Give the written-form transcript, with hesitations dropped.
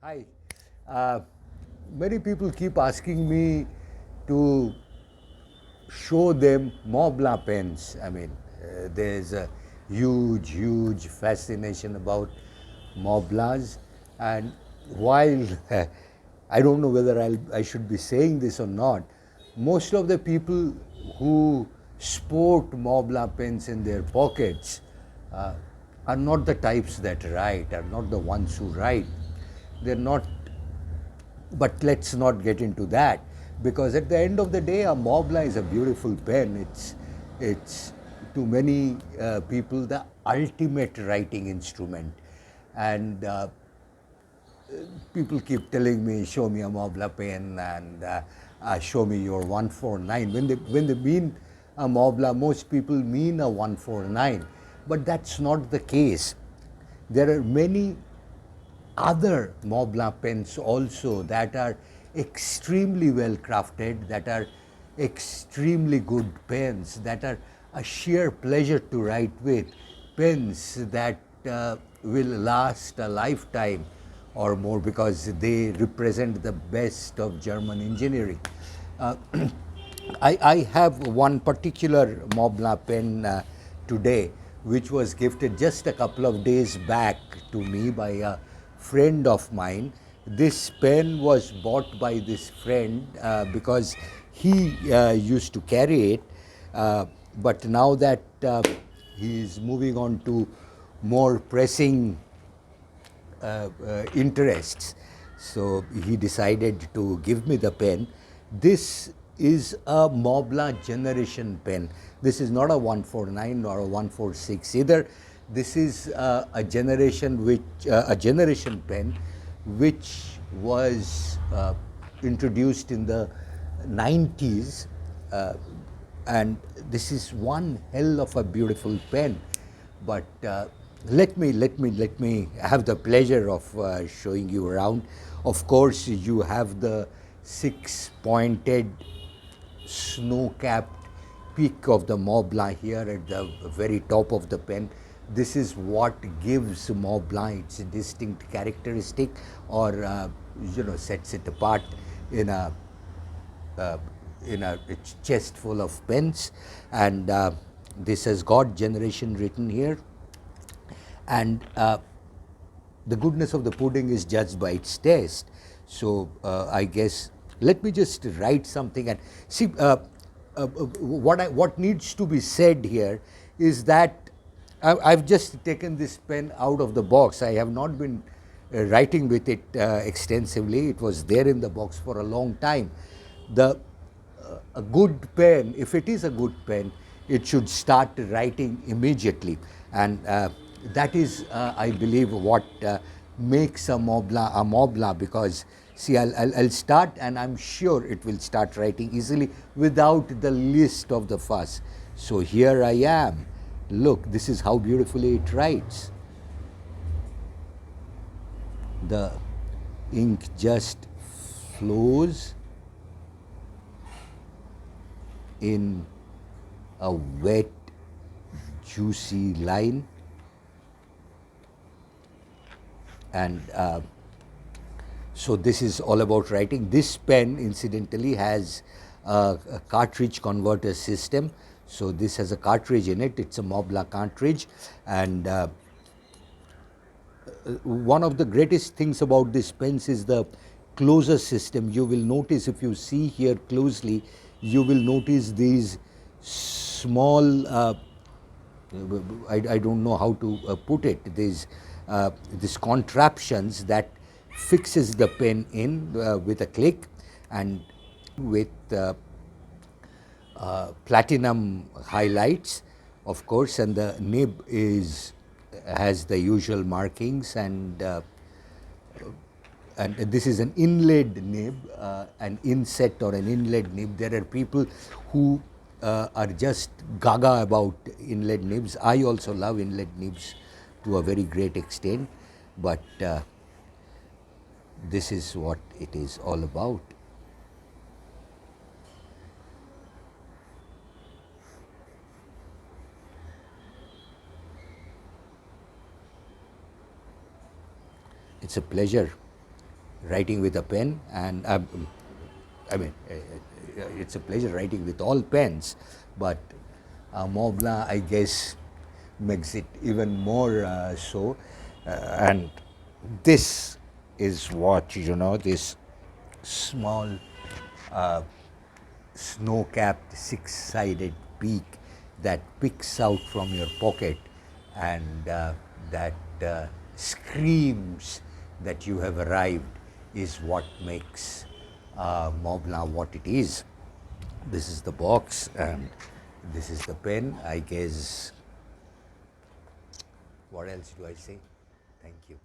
Hi. Uh, Many people keep asking me to show them Montblanc pens. There's a huge fascination about Montblancs. And while I don't know whether I should be saying this or not, most of the people who sport Montblanc pens in their pockets uh, are not the types that write, are not the ones who write. They're not, but let's not get into that, because at the end of the day, a Montblanc is a beautiful pen. It's to many people the ultimate writing instrument, and people keep telling me, "Show me a Montblanc pen," and "Show me your 149." When they mean a Montblanc, most people mean a 149, but that's not the case. There are many other Montblanc pens also that are extremely well crafted, that are extremely good pens, that are a sheer pleasure to write with, pens that will last a lifetime or more because they represent the best of German engineering. Uh, I have one particular Montblanc pen today, which was gifted just a couple of days back to me by a friend of mine. This pen was bought by this friend because he used to carry it, but now that he is moving on to more pressing interests. So he decided to give me the pen. This is a Montblanc Generation pen. This is not a 149 or a 146 either. This is a generation pen which was introduced in the 90s, and this is one hell of a beautiful pen. But let me have the pleasure of showing you around. Of course, you have the six-pointed snow-capped peak of the Mont Blanc here at the very top of the pen. This is what gives Mont Blanc its distinct characteristic, or sets it apart in a uh, chest full of pens. And this has got generation written here, and the goodness of the pudding is judged by its taste. So I guess let me just write something and see what needs to be said here is that I've just taken this pen out of the box. I have not been writing with it extensively. It was there in the box for a long time. The A good pen, if it is a good pen, it should start writing immediately. And that is, I believe, what makes a Mont Blanc, because see, I'll start and I'm sure it will start writing easily without the least of the fuss. So here I am. Look, this is how beautifully it writes. The ink just flows in a wet, juicy line, and so this is all about writing. This pen, incidentally, has a cartridge converter system. So this has a cartridge in it. It's a Montblanc cartridge, and one of the greatest things about this pens is the closer system. You will notice, if you see here closely, you will notice these small, I don't know how to put it, these contraptions that fixes the pen in with a click, and with platinum highlights, of course, and the nib has the usual markings, and this is an inlaid nib, an inset or an inlaid nib. There are people who are just gaga about inlaid nibs. I also love inlaid nibs to a very great extent, but this is what it is all about. It's a pleasure writing with a pen, and I mean, it's a pleasure writing with all pens, but Mont Blanc, I guess, makes it even more so. And this is what, this small snow-capped six-sided peak that picks out from your pocket and that screams that you have arrived is what makes Mont Blanc what it is. This is the box and this is the pen. I guess, what else do I say? Thank you.